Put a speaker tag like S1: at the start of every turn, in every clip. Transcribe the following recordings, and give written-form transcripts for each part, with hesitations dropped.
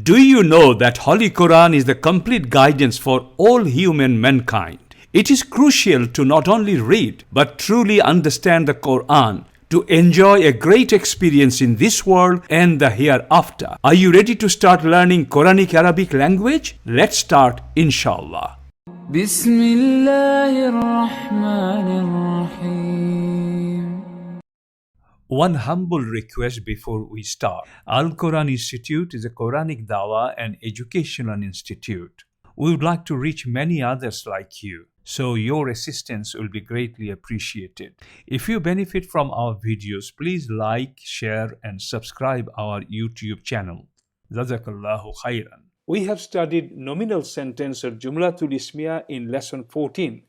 S1: Do you know that Holy Quran is the complete guidance for all human mankind? It is crucial to not only read but truly understand the Quran to enjoy a great experience in this world and the hereafter. Are you ready to start learning Quranic Arabic language? Let's start, inshallah. One humble request before we start. Al-Quran Institute is a Quranic Da'wah and educational institute. We would like to reach many others like you, so your assistance will be greatly appreciated. If you benefit from our videos, please like, share and subscribe our YouTube channel. Jazakallahu khairan. We have studied nominal sentence or Jumlatul Ismiya in lesson 14,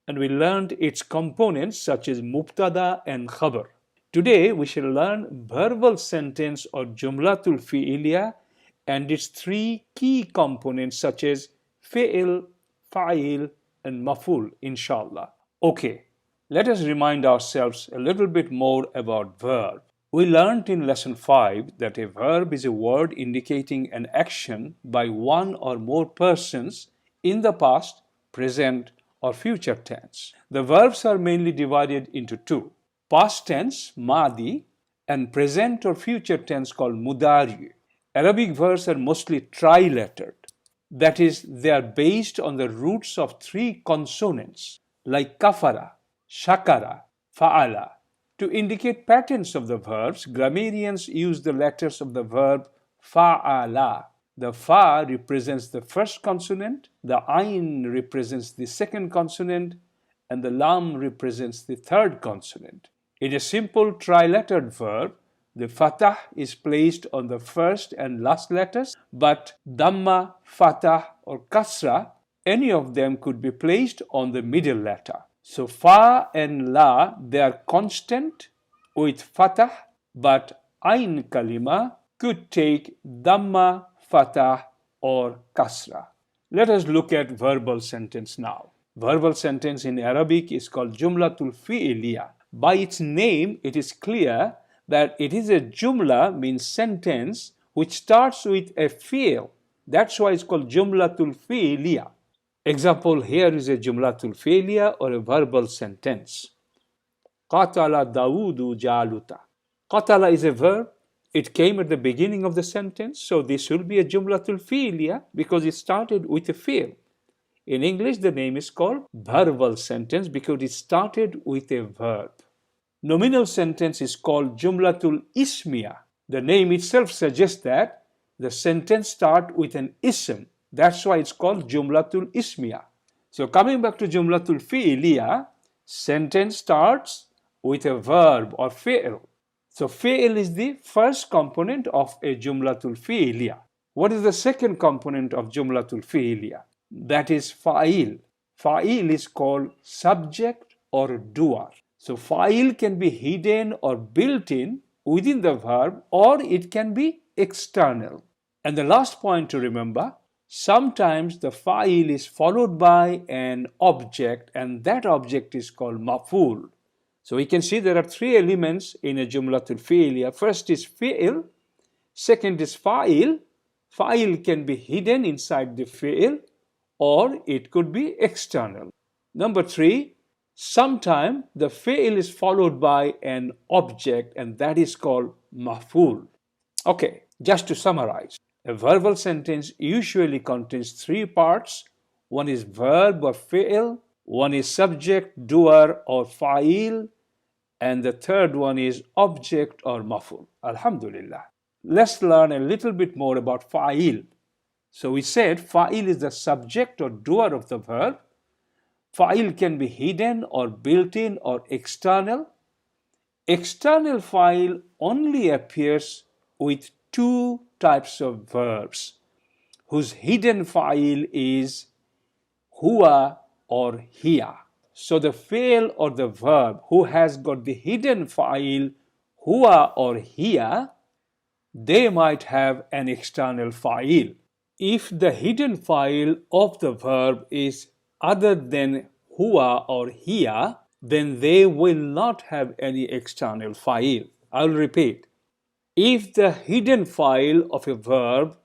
S1: and we learned its components such as Mubtada and Khabar. Today we shall learn verbal sentence or Jumlatul Fi'liya and its three key components such as Fi'il, Fa'il and Maf'ul, inshallah. Okay, let us remind ourselves a little bit more about verb. We learned in lesson 5 that a verb is a word indicating an action by one or more persons in the past, present or future tense. The verbs are mainly divided into two: past tense, Madi, and present or future tense called Mudari. Arabic verbs are mostly tri-lettered. That is, they are based on the roots of three consonants like kafara, shakara, fa'ala. To indicate patterns of the verbs, grammarians use the letters of the verb fa'ala. The fa represents the first consonant, the ain represents the second consonant, and the lam represents the third consonant. In a simple tri-lettered verb, the fatah is placed on the first and last letters, but dhamma, fatah or kasra, any of them could be placed on the middle letter. So fa and la, they are constant with fatah, but ain kalima could take dhamma, fatah or kasra. Let us look at verbal sentence now. Verbal sentence in Arabic is called Jumlatul Fi'liya. By its name, it is clear that it is a jumla, means sentence, which starts with a fi'l. That's why it's called Jumlatul Fi'liya. Example, here is a Jumlatul Fi'liya or a verbal sentence. Qatala Dawudu Jaluta. Qatala is a verb. It came at the beginning of the sentence, so this will be a Jumlatul Fi'liya because it started with a fi'l. In English, the name is called verbal sentence because it started with a verb. Nominal sentence is called Jumlatul Ismiya. The name itself suggests that the sentence starts with an ism. That's why it's called Jumlatul Ismiya. So coming back to Jumlatul Fi'liya, sentence starts with a verb or fi'l. So fi'l is the first component of a Jumlatul Fi'liya. What is the second component of Jumlatul Fi'liya? That is fa'il. Fa'il is called subject or doer. So fa'il can be hidden or built in within the verb, or it can be external. And the last point to remember, sometimes the fa'il is followed by an object, and that object is called maf'ul. So we can see there are three elements in a Jumlatul Fi'liya. First is fi'il, second is fa'il. Fa'il can be hidden inside the fi'il, or it could be external. Number 3, sometimes the fi'il is followed by an object, and that is called maf'ul. Okay, just to summarize, a verbal sentence usually contains 3 parts. One is verb or fi'il, one is subject, doer or fa'il, and the third one is object or maf'ul. Alhamdulillah. Let's learn a little bit more about fa'il. So we said fa'il is the subject or doer of the verb. Fa'il can be hidden or built in or external. External fa'il only appears with 2 types of verbs whose hidden fa'il is huwa or hiya. So the fi'il or the verb who has got the hidden fa'il huwa or hiya, they might have an external fa'il. If the hidden fa'il of the verb is other than huwa or hiya, then they will not have any external fa'il. I'll repeat. If the hidden fa'il of a verb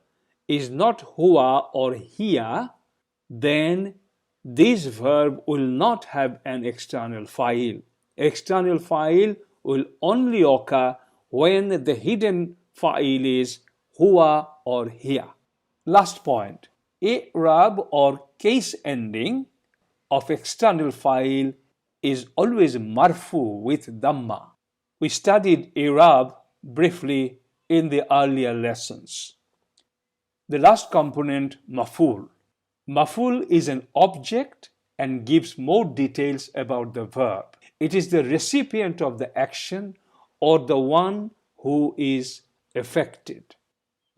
S1: is not huwa or hiya, then this verb will not have an external file. External file will only occur when the hidden file is huwa or hiya. Last point, i'rab or case ending of external file is always marfu with dhamma. We studied i'rab briefly in the earlier lessons. The last component, maf'ul. Maf'ul is an object and gives more details about the verb. It is the recipient of the action or the one who is affected.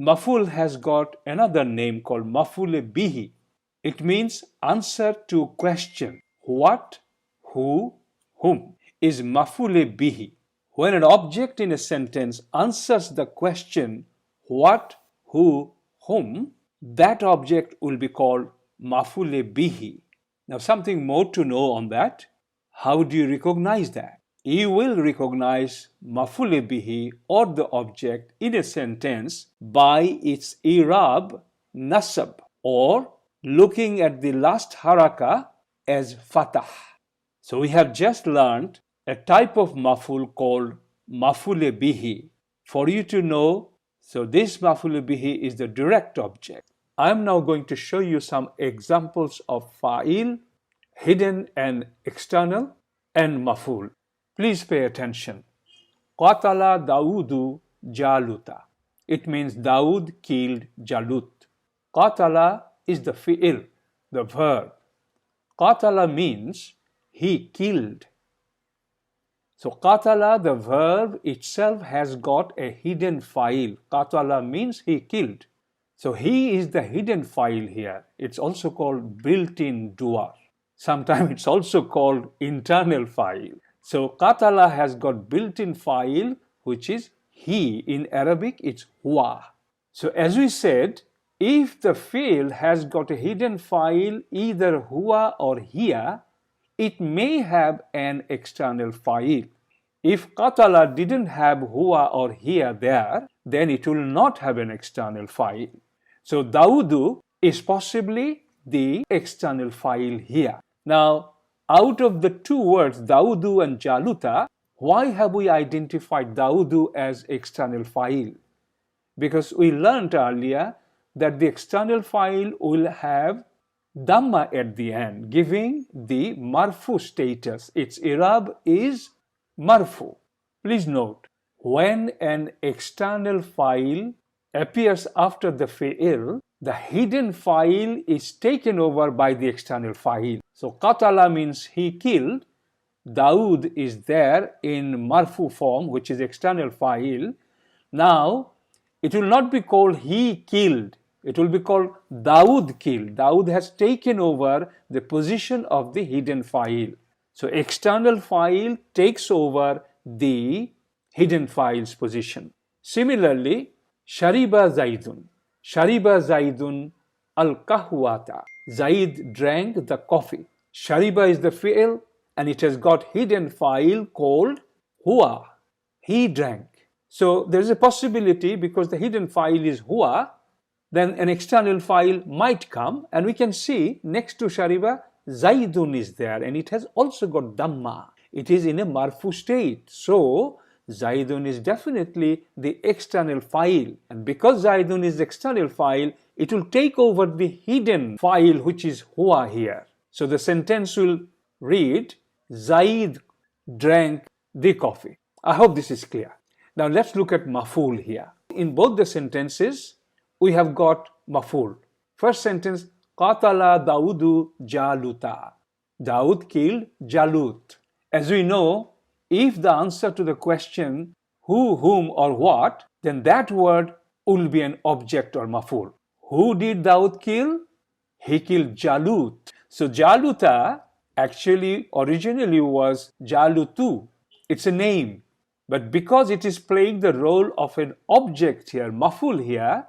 S1: Maf'ul has got another name called maf'ul bihi. It means answer to question. What, who, whom is maf'ul bihi. When an object in a sentence answers the question what, who, whom, that object will be called maf'ul bihi. Now something more to know on that. How do you recognize that? You will recognize maf'ul bihi or the object in a sentence by its i'rab nasab or looking at the last haraka as fatah. So we have just learned a type of maf'ul called maf'ul bihi. For you to know, so this maf'ul bihi is the direct object. I'm now going to show you some examples of fa'il, hidden and external, and maf'ul. Please pay attention. Qatala Daudu Jaluta. It means Daud killed Jalut. Qatala is the fi'il, the verb. Qatala means he killed. So qatala, the verb itself, has got a hidden file. Qatala means he killed. So he is the hidden file here. It's also called built-in duar. Sometimes it's also called internal file. So qatala has got built-in file, which is he. In Arabic, it's huwa. So as we said, if the fi'il has got a hidden file, either huwa or hiya, it may have an external file. If qatala didn't have huwa or hiya there, then it will not have an external file. So Daudu is possibly the external file here. Now, out of the two words Daudu and Jaluta, why have we identified Daudu as external file? Because we learned earlier that the external file will have dhamma at the end, giving the marfu status. Its i'rab is marfu. Please note, when an external file appears after the fi'il, the hidden file is taken over by the external file. So qatala means he killed. Daud is there in marfu form, which is external file. Now, it will not be called he killed. It will be called Daud killed. Daud has taken over the position of the hidden file. So external file takes over the hidden file's position. Similarly, Shariba Zaidun. Shariba Zaidun al-kahwata. Zaid drank the coffee. Shariba is the fi'il and it has got hidden file called huwa. He drank. So there is a possibility, because the hidden file is huwa, then an external file might come, and we can see next to Shariba, Zaidun is there, and it has also got dhamma. It is in a marfu state. So Zaidun is definitely the external file, and because Zaidun is the external file, it will take over the hidden file, which is huwa here. So the sentence will read, Zaid drank the coffee. I hope this is clear. Now let's look at maf'ul here. In both the sentences, we have got maf'ul. First sentence, Qatala Daudu Jaluta. Daud killed Jalut. As we know, if the answer to the question who, whom, or what, then that word will be an object or maf'ul. Who did Daud kill? He killed Jalut. So Jaluta actually originally was Jalutu. It's a name. But because it is playing the role of an object here, maf'ul here,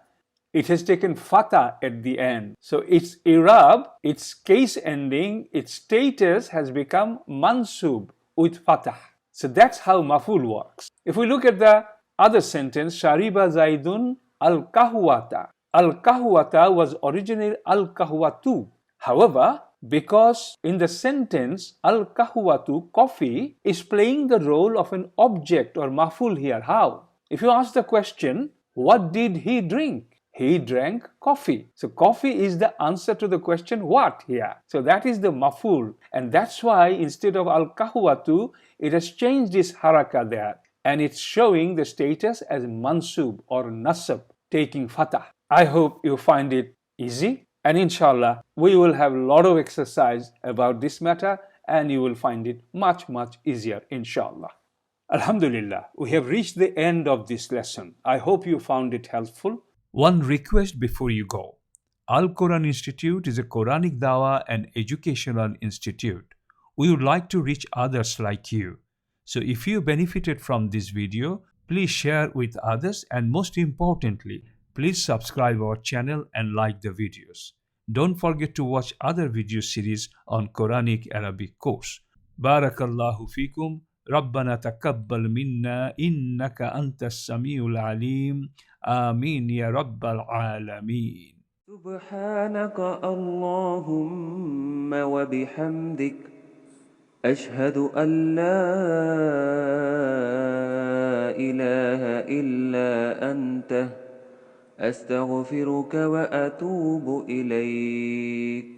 S1: it has taken fatah at the end. So its i'rab, its case ending, its status has become mansub with fatah. So that's how maf'ul works. If we look at the other sentence, Shariba Zaidun al-kahwata. Al-kahwata was originally al-kahwatu. However, because in the sentence al-kahwatu, coffee, is playing the role of an object or maful here. How? If you ask the question, what did he drink? He drank coffee. So coffee is the answer to the question what here. So that is the maful. And that's why instead of al-kahwatu, it has changed its haraka there. And it's showing the status as mansub or nasab, taking fatah. I hope you find it easy. And inshallah, we will have a lot of exercise about this matter and you will find it much easier, inshallah. Alhamdulillah, we have reached the end of this lesson. I hope you found it helpful. One request before you go. Al-Quran Institute is a Quranic Da'wah and educational institute. We would like to reach others like you. So if you benefited from this video, please share with others and most importantly, please subscribe our channel and like the videos. Don't forget to watch other video series on Quranic Arabic course. Barakallahu fikum. ربنا تقبل منا إنك أنت السميع العليم آمين يا رب العالمين.
S2: سبحانك اللهم وبحمدك أشهد أن لا إله إلا أنت أستغفرك وأتوب إليك.